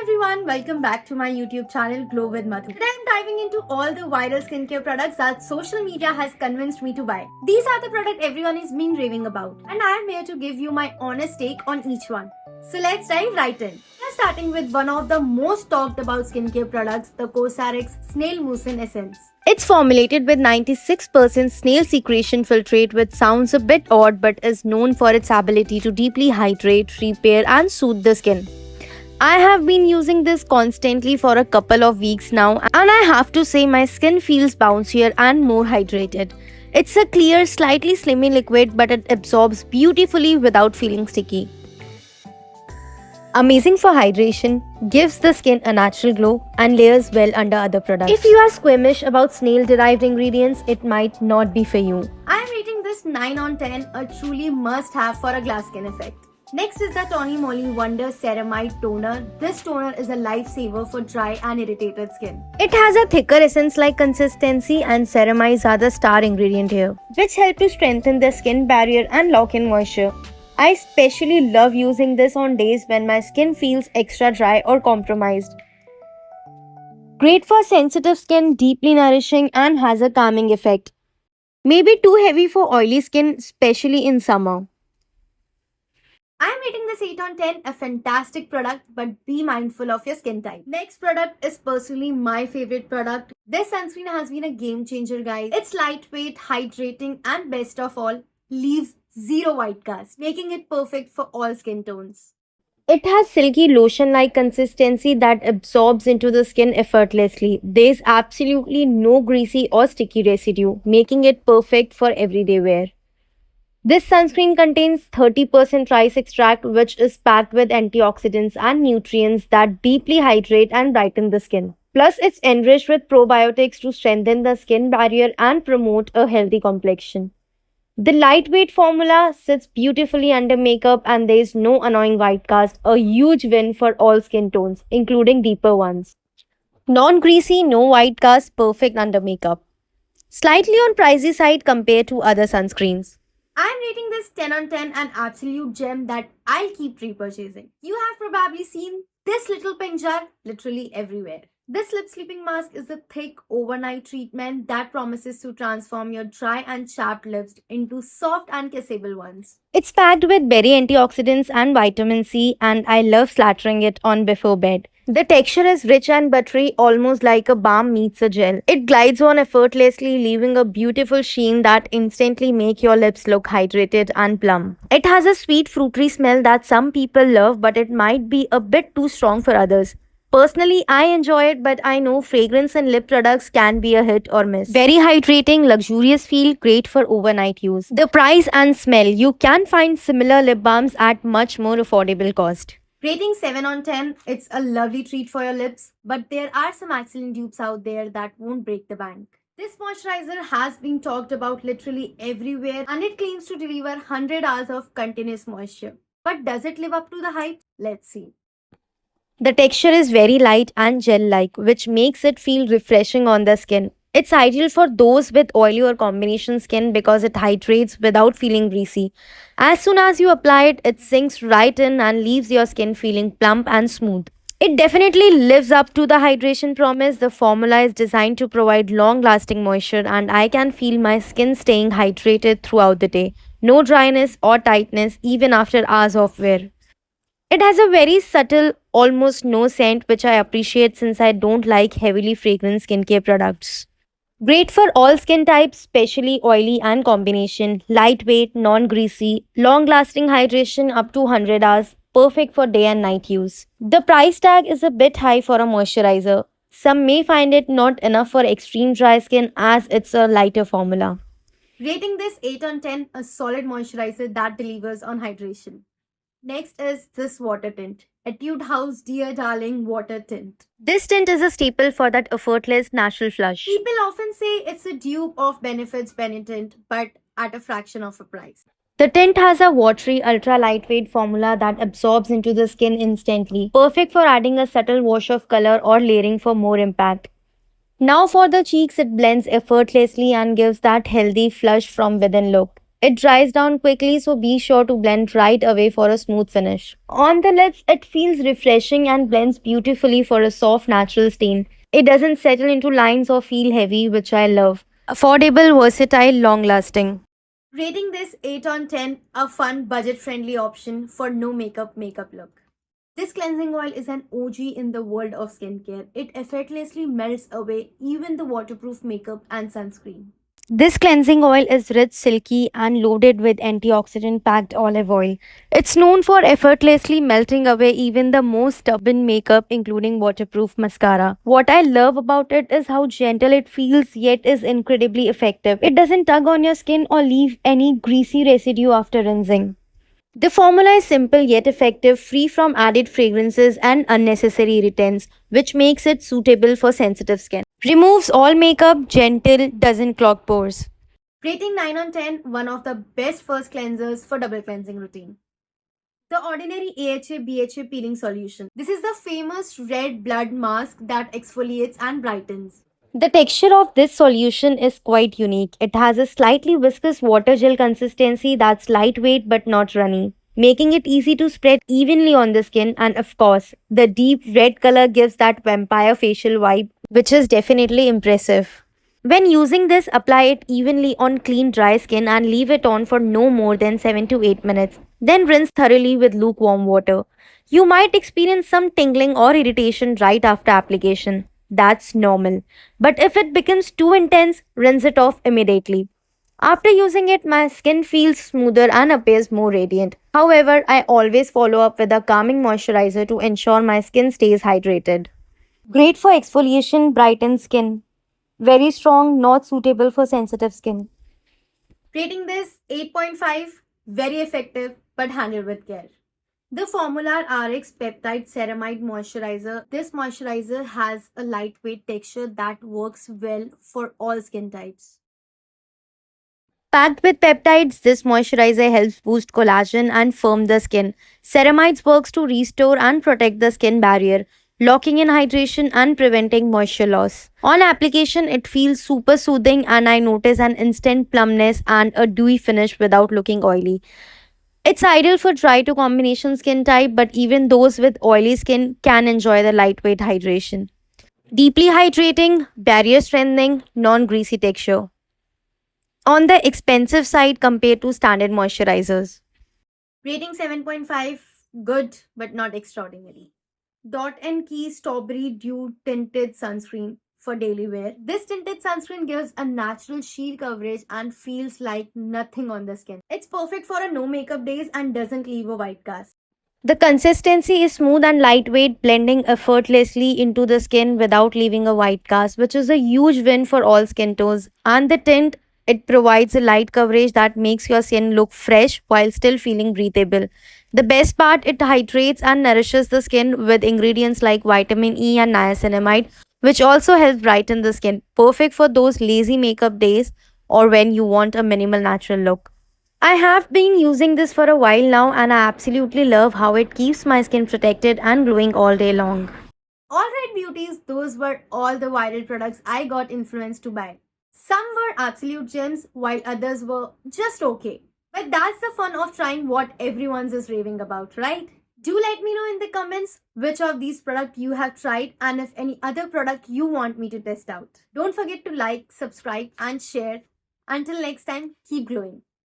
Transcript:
everyone, welcome back to my YouTube channel Glow with Madhu. Today I'm diving into all the viral skincare products that social media has convinced me to buy. These are the products everyone is been raving about, and I am here to give you my honest take on each one. So let's dive right in. We are starting with one of the most talked about skincare products, the Cosrx Snail Mucin Essence. It's formulated with 96% snail secretion filtrate, which sounds a bit odd but is known for its ability to deeply hydrate, repair, and soothe the skin. I have been using this constantly for a couple of weeks now, and I have to say my skin feels bouncier and more hydrated. It's a clear, slightly slimy liquid, but it absorbs beautifully without feeling sticky. Amazing for hydration, gives the skin a natural glow, and layers well under other products. If you are squeamish about snail-derived ingredients, it might not be for you. I am rating this 9 on 10, a truly must-have for a glass skin effect. Next is the Tony Moly Wonder Ceramide Toner. This toner is a lifesaver for dry and irritated skin. It has a thicker essence-like consistency, and ceramides are the star ingredient here, which help to strengthen the skin barrier and lock in moisture. I especially love using this on days when my skin feels extra dry or compromised. Great for sensitive skin, deeply nourishing, and has a calming effect. Maybe too heavy for oily skin, especially in summer. I am rating this 8 on 10, a fantastic product, but be mindful of your skin type. Next product is personally my favorite product. This sunscreen has been a game changer, guys. It's lightweight, hydrating, and best of all, leaves zero white cast, making it perfect for all skin tones. It has silky lotion-like consistency that absorbs into the skin effortlessly. There's absolutely no greasy or sticky residue, making it perfect for everyday wear. This sunscreen contains 30% rice extract, which is packed with antioxidants and nutrients that deeply hydrate and brighten the skin. Plus, it's enriched with probiotics to strengthen the skin barrier and promote a healthy complexion. The lightweight formula sits beautifully under makeup, and there is no annoying white cast, a huge win for all skin tones, including deeper ones. Non-greasy, no white cast, perfect under makeup. Slightly on pricey side compared to other sunscreens. I am rating this 10 on 10, an absolute gem that I'll keep repurchasing. You have probably seen this little pink jar literally everywhere. This lip sleeping mask is a thick overnight treatment that promises to transform your dry and chapped lips into soft and kissable ones. It's packed with berry antioxidants and vitamin C, and I love slathering it on before bed. The texture is rich and buttery, almost like a balm meets a gel. It glides on effortlessly, leaving a beautiful sheen that instantly make your lips look hydrated and plump. It has a sweet fruity smell that some people love, but it might be a bit too strong for others. Personally, I enjoy it, but I know fragrance and lip products can be a hit or miss. Very hydrating, luxurious feel, great for overnight use. The price and smell, you can find similar lip balms at much more affordable cost. Rating 7 on 10, it's a lovely treat for your lips, but there are some excellent dupes out there that won't break the bank. This moisturizer has been talked about literally everywhere, and it claims to deliver 100 hours of continuous moisture. But does it live up to the hype? Let's see. The texture is very light and gel-like, which makes it feel refreshing on the skin. It's ideal for those with oily or combination skin because it hydrates without feeling greasy. As soon as you apply it, it sinks right in and leaves your skin feeling plump and smooth. It definitely lives up to the hydration promise. The formula is designed to provide long-lasting moisture, and I can feel my skin staying hydrated throughout the day. No dryness or tightness even after hours of wear. It has a very subtle, almost no scent, which I appreciate since I don't like heavily fragrant skincare products. Great for all skin types, especially oily and combination, lightweight, non-greasy, long-lasting hydration up to 100 hours, perfect for day and night use. The price tag is a bit high for a moisturizer. Some may find it not enough for extreme dry skin as it's a lighter formula. Rating this 8 on 10, a solid moisturizer that delivers on hydration. Next is this water tint, Etude House Dear Darling Water Tint. This tint is a staple for that effortless natural flush. People often say it's a dupe of Benefit's Benetint, but at a fraction of a price. The tint has a watery, ultra lightweight formula that absorbs into the skin instantly, perfect for adding a subtle wash of color or layering for more impact. Now for the cheeks, it blends effortlessly and gives that healthy flush from within look. It dries down quickly, so be sure to blend right away for a smooth finish. On the lips, it feels refreshing and blends beautifully for a soft, natural stain. It doesn't settle into lines or feel heavy, which I love. Affordable, versatile, long lasting. Rating this 8 on 10, a fun, budget friendly option for no makeup look. This cleansing oil is an OG in the world of skincare. It effortlessly melts away even the waterproof makeup and sunscreen. This cleansing oil is rich, silky, and loaded with antioxidant packed olive oil. It's known for effortlessly melting away even the most stubborn makeup, including waterproof mascara. What I love about it is how gentle it feels, yet is incredibly effective. It doesn't tug on your skin or leave any greasy residue after rinsing. The formula is simple yet effective, free from added fragrances and unnecessary irritants, which makes it suitable for sensitive skin. Removes all makeup, gentle, doesn't clog pores. Rating 9 on 10, one of the best first cleansers for double cleansing routine. The Ordinary AHA BHA Peeling Solution. This is the famous red blood mask that exfoliates and brightens. The texture of this solution is quite unique. It has a slightly viscous water gel consistency that's lightweight but not runny, making it easy to spread evenly on the skin. And of course, the deep red color gives that vampire facial vibe, which is definitely impressive. When using this, apply it evenly on clean dry skin and leave it on for no more than 7 to 8 minutes. Then rinse thoroughly with lukewarm water. You might experience some tingling or irritation right after application. That's normal. But if it becomes too intense, rinse it off immediately. After using it, my skin feels smoother and appears more radiant. However, I always follow up with a calming moisturizer to ensure my skin stays hydrated. Great for exfoliation, brighten skin. Very strong, not suitable for sensitive skin. Rating this 8.5, very effective but handled with care. The Formular RX Peptide Ceramide Moisturizer. This moisturizer has a lightweight texture that works well for all skin types. Packed with peptides, this moisturizer helps boost collagen and firm the skin. Ceramides works to restore and protect the skin barrier, locking in hydration and preventing moisture loss. On application, it feels super soothing and I notice an instant plumpness and a dewy finish without looking oily. It's ideal for dry to combination skin type, but even those with oily skin can enjoy the lightweight hydration. Deeply hydrating, barrier strengthening, non greasy texture. On the expensive side compared to standard moisturizers. Rating 7.5, good but not extraordinary. Dot and Key Strawberry Dew Tinted Sunscreen for daily wear. This tinted sunscreen gives a natural sheer coverage and feels like nothing on the skin. It's perfect for a no makeup days and doesn't leave a white cast. The consistency is smooth and lightweight, blending effortlessly into the skin without leaving a white cast, which is a huge win for all skin tones. And the tint, it provides a light coverage that makes your skin look fresh while still feeling breathable. The best part, it hydrates and nourishes the skin with ingredients like vitamin E and niacinamide, which also helps brighten the skin. Perfect for those lazy makeup days or when you want a minimal natural look. I have been using this for a while now and I absolutely love how it keeps my skin protected and glowing all day long. Alright, beauties, those were all the viral products I got influenced to buy. Some were absolute gems, while others were just okay. But that's the fun of trying what everyone's is raving about, right? Do let me know in the comments which of these products you have tried and if any other product you want me to test out. Don't forget to like, subscribe, and share. Until next time, keep glowing.